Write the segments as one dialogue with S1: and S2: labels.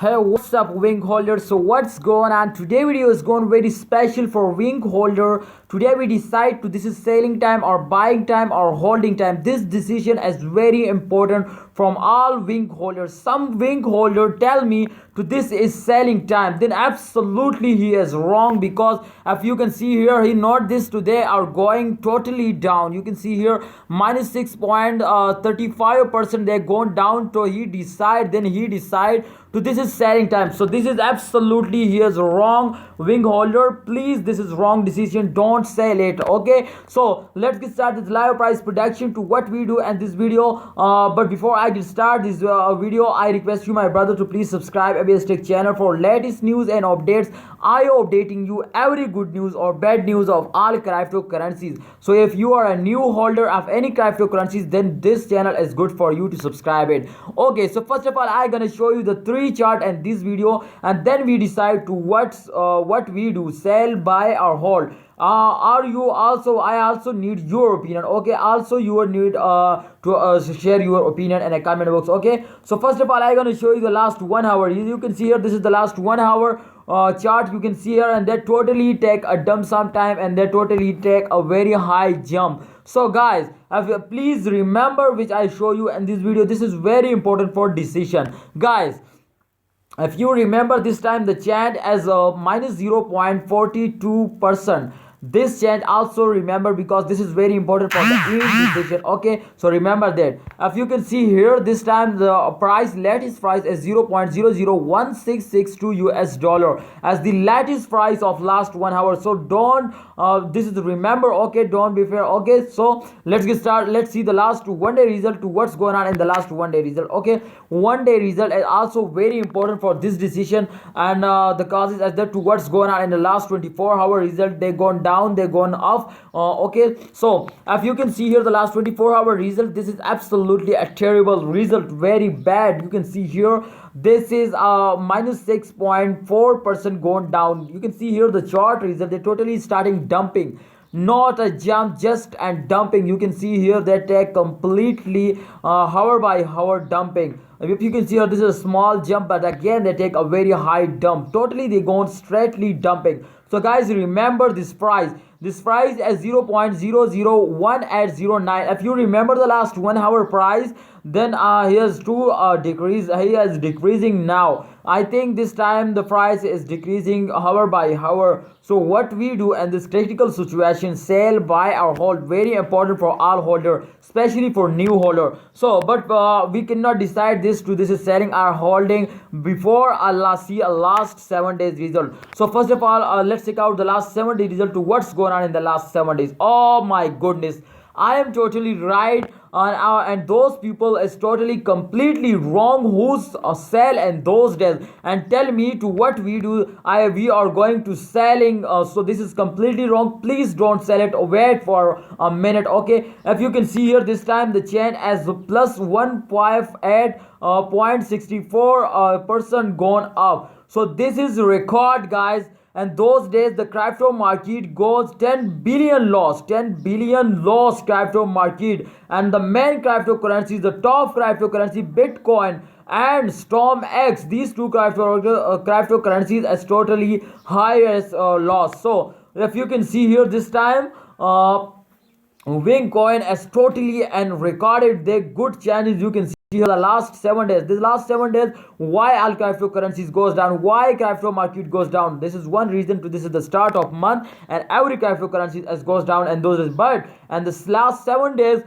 S1: Hey, what's up, wing holder? So what's going on? Today video is going very special for wing holder. Today we decide to this is selling time or buying time or holding time. This decision is very important from all wing holders. Some wing holder tell me to this is selling time, then absolutely he is wrong, because if you can see here, he not this today are going totally down. You can see here minus 6.35%, they're going down. So he decide to this is selling time. So this is absolutely he is wrong, wing holder. Please, this is wrong decision, don't sell it. Okay, so let's get started with live price prediction to what we do in this video. But before I get start this video, I request you, my brother, to please subscribe ABS Tech channel for latest news and updates. I am updating you every good news or bad news of all cryptocurrencies. So if you are a new holder of any cryptocurrencies, then this channel is good for you to subscribe it. Okay, so first of all, I'm gonna show you the three chart in this video, and then we decide to what we do, sell, buy or hold. Are you also, I also need your opinion. Okay, also you need to share your opinion in a comment box. Okay, so first of all, I'm gonna show you the last 1 hour. You can see here, this is the last 1 hour chart. You can see here, and they totally take a dump sometime, and they totally take a very high jump. So guys, please remember which I show you in this video. This is very important for decision, guys. If you remember, this time the chant as a minus 0.42%. This chant also remember, because this is very important for the decision. Okay, so remember that. If you can see here, this time the price, latest price is 0.001662 US dollar as the latest price of last 1 hour. So don't this is remember. Okay, don't be fair. Okay, so let's get started. Let's see the last 1 day result to what's going on in the last 1 day result. Okay, 1 day result is also very important for this decision, and the causes as that to what's going on in the last 24-hour result. They gone down, they gone up. Okay, so if you can see here the last 24-hour result, this is absolutely a terrible result, very bad. You can see here, this is minus 6.4% going down. You can see here the chart result, they totally starting dumping, not a jump, just and dumping. You can see here they take completely hour by hour dumping. If you can see here, this is a small jump, but again they take a very high dump. Totally they go straightly dumping. So guys, remember this price. This price is 0.00109. If you remember the last 1 hour price, then here's two decrease. He is decreasing now. I think this time the price is decreasing hour by hour. So what we do in this critical situation, sell, buy or hold, very important for all holder, especially for new holder. So but we cannot decide this to this is selling or holding before Allah see a last 7 days result. So first of all, let's check out the last 7 day result to what's going on in the last 7 days. Oh my goodness, I am totally right, and those people is totally completely wrong who's sell in those days and tell me to what we do. We are going to selling. So this is completely wrong. Please don't sell it. Wait for a minute. Okay, if you can see here, this time the chain as plus 1.64% gone up. So this is record, guys. And those days the crypto market goes 10 billion loss, 10 billion loss crypto market. And the main cryptocurrencies, the top cryptocurrency, Bitcoin and Storm X, these two cryptocurrencies as totally highest loss. So if you can see here, this time wing coin as totally and recorded their good changes. You can see here the last 7 days, this last 7 days, why all cryptocurrencies goes down, why crypto market goes down. This is one reason to this is the start of month, and every cryptocurrency as goes down, and those is but and this last 7 days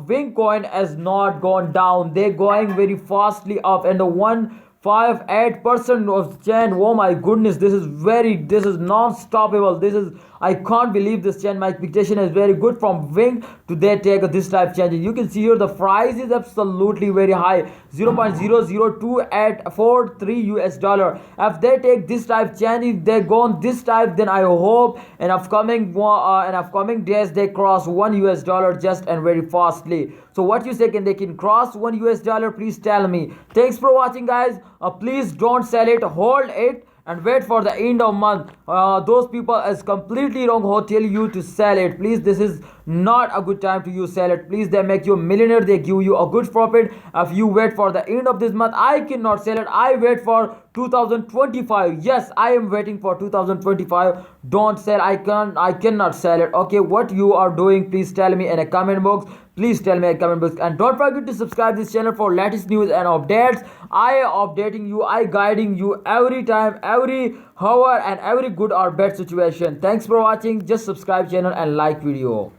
S1: wing coin has not gone down, they going very fastly up, and the 158% of chain. Oh my goodness, this is non-stoppable. This is, I can't believe this chain. My expectation is very good from wing to they take this type changes. You can see here the price is absolutely very high, 0.00243 US dollar. If they take this type change, they go on this type, then I hope in upcoming days they cross 1 US dollar just and very fastly. So what you say, can they can cross 1 US dollar? Please tell me. Thanks for watching, guys. Please don't sell it, hold it, and wait for the end of month. Those people is completely wrong who tell you to sell it. Please, this is not a good time to you sell it. Please, they make you a millionaire, they give you a good profit. If you wait for the end of this month, I cannot sell it. I wait for 2025. Yes, I am waiting for 2025. Don't sell. I cannot sell it. Okay, what you are doing, please tell me in a comment box. Please tell me in a comment box, and don't forget to subscribe this channel for latest news and updates. I am updating you, I guiding you every time, every hour, and every good or bad situation. Thanks for watching. Just subscribe channel and like video.